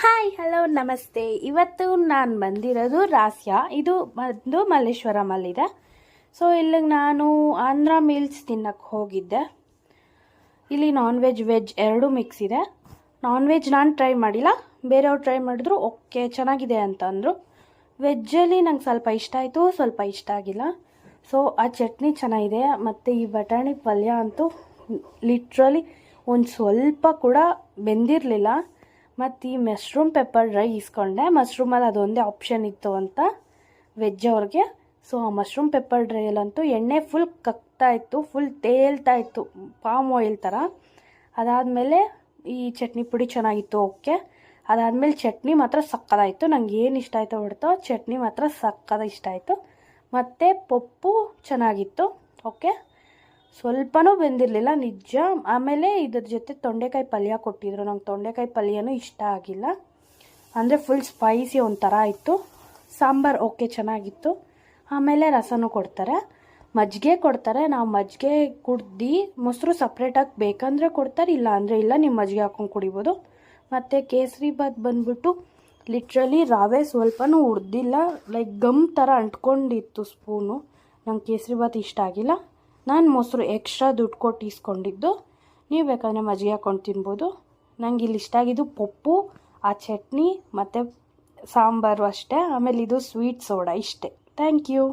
Hi hello ನಮಸ್ತೆ. ಇವತ್ತು ನಾನು ಬಂದಿರೋದು ರಾಸ್ಯ. ಇದು ಬಂದು ಮಲ್ಲೇಶ್ವರಮಲ್ಲಿದೆ. ಸೊ ಇಲ್ಲಿಗೆ ನಾನು ಆಂಧ್ರ ಮೀಲ್ಸ್ ತಿನ್ನಕ್ಕೆ ಹೋಗಿದ್ದೆ. ಇಲ್ಲಿ ನಾನ್ ವೆಜ್ ವೆಜ್ ಎರಡೂ ಮಿಕ್ಸ್ ಇದೆ. ನಾನ್ ವೆಜ್ ನಾನು ಟ್ರೈ ಮಾಡಿಲ್ಲ, ಬೇರೆಯವ್ರು ಟ್ರೈ ಮಾಡಿದ್ರು ಓಕೆ ಚೆನ್ನಾಗಿದೆ ಅಂತ ಅಂದರು. ವೆಜ್ಜಲ್ಲಿ ನಂಗೆ ಸ್ವಲ್ಪ ಇಷ್ಟ ಆಯಿತು, ಸ್ವಲ್ಪ ಇಷ್ಟ ಆಗಿಲ್ಲ. ಸೊ ಆ ಚಟ್ನಿ ಚೆನ್ನಾಗಿದೆ, ಮತ್ತು ಈ ಬಟಾಣಿ ಪಲ್ಯ ಅಂತೂ ಲಿಟ್ರಲಿ ಒಂದು ಸ್ವಲ್ಪ ಕೂಡ ಬೆಂದಿರಲಿಲ್ಲ. ಮತ್ತು ಈ ಮಶ್ರೂಮ್ ಪೆಪ್ಪರ್ ಡ್ರೈ ಇಸ್ಕೊಂಡೆ. ಮಶ್ರೂಮಲ್ಲಿ ಅದೊಂದೇ ಆಪ್ಷನ್ ಇತ್ತು ಅಂತ ವೆಜ್ ಅವ್ರಿಗೆ. ಸೊ ಆ ಮಶ್ರೂಮ್ ಪೆಪ್ಪರ್ ಡ್ರೈಯಲ್ಲಂತೂ ಎಣ್ಣೆ ಫುಲ್ ಕಕ್ತಾ ಇತ್ತು, ಫುಲ್ ತೇಲ್ತಾ ಇತ್ತು, ಪಾಮ್ ಆಯಿಲ್ ಥರ. ಅದಾದಮೇಲೆ ಈ ಚಟ್ನಿ ಪುಡಿ ಚೆನ್ನಾಗಿತ್ತು, ಓಕೆ. ಅದಾದಮೇಲೆ ಚಟ್ನಿ ಮಾತ್ರ ಸಕ್ಕದಾಯಿತು. ನಂಗೆ ಏನು ಇಷ್ಟ ಆಯಿತು ಬಿಡ್ತೋ, ಚಟ್ನಿ ಮಾತ್ರ ಸಕ್ಕದ ಇಷ್ಟ ಆಯಿತು. ಮತ್ತು ಪಪ್ಪು ಚೆನ್ನಾಗಿತ್ತು, ಓಕೆ. ಸ್ವಲ್ಪನೂ ಬೆಂದಿರಲಿಲ್ಲ ನಿಜ. ಆಮೇಲೆ ಇದ್ರ ಜೊತೆ ತೊಂಡೆಕಾಯಿ ಪಲ್ಯ ಕೊಟ್ಟಿದ್ರು. ನಂಗೆ ತೊಂಡೆಕಾಯಿ ಪಲ್ಯನೂ ಇಷ್ಟ ಆಗಿಲ್ಲ, ಅಂದರೆ ಫುಲ್ ಸ್ಪೈಸಿ ಒಂಥರ ಇತ್ತು. ಸಾಂಬಾರು ಓಕೆ ಚೆನ್ನಾಗಿತ್ತು. ಆಮೇಲೆ ರಸನೂ ಕೊಡ್ತಾರೆ, ಮಜ್ಜಿಗೆ ಕೊಡ್ತಾರೆ. ನಾವು ಮಜ್ಜಿಗೆ ಕುಡ್ದು ಮೊಸರು ಸಪ್ರೇಟಾಗಿ ಬೇಕಂದರೆ ಕೊಡ್ತಾರೆ, ಇಲ್ಲ ಅಂದರೆ ಇಲ್ಲ, ನೀವು ಮಜ್ಜಿಗೆ ಹಾಕ್ಕೊಂಡು ಕುಡಿಬೋದು. ಮತ್ತು ಕೇಸರಿ ಬಾತ್ ಬಂದ್ಬಿಟ್ಟು ಲಿಟ್ರಲಿ ರವೆ ಸ್ವಲ್ಪನೂ ಹುಡ್ದಿಲ್ಲ, ಲೈಕ್ ಗಮ್ ಥರ ಅಂಟ್ಕೊಂಡಿತ್ತು ಸ್ಪೂನು. ನಂಗೆ ಕೇಸರಿ ಬಾತ್ ಇಷ್ಟ ಆಗಿಲ್ಲ. ನಾನು ಮೊಸರು ಎಕ್ಸ್ಟ್ರಾ ದುಡ್ಡು ಕೊಟ್ಟು ಇಸ್ಕೊಂಡಿದ್ದು. ನೀವು ಬೇಕಾದರೆ ಮಜ್ಜಿಗೆ ಹಾಕ್ಕೊಂಡು ತಿನ್ಬೋದು. ನಂಗೆ ಇಲ್ಲಿ ಇಷ್ಟ ಆಗಿದ್ದು ಪಪ್ಪು, ಆ ಚಟ್ನಿ ಮತ್ತು ಸಾಂಬಾರು ಅಷ್ಟೇ. ಆಮೇಲೆ ಇದು ಸ್ವೀಟ್ ಸೋಡಾ ಇಷ್ಟೇ. Thank you.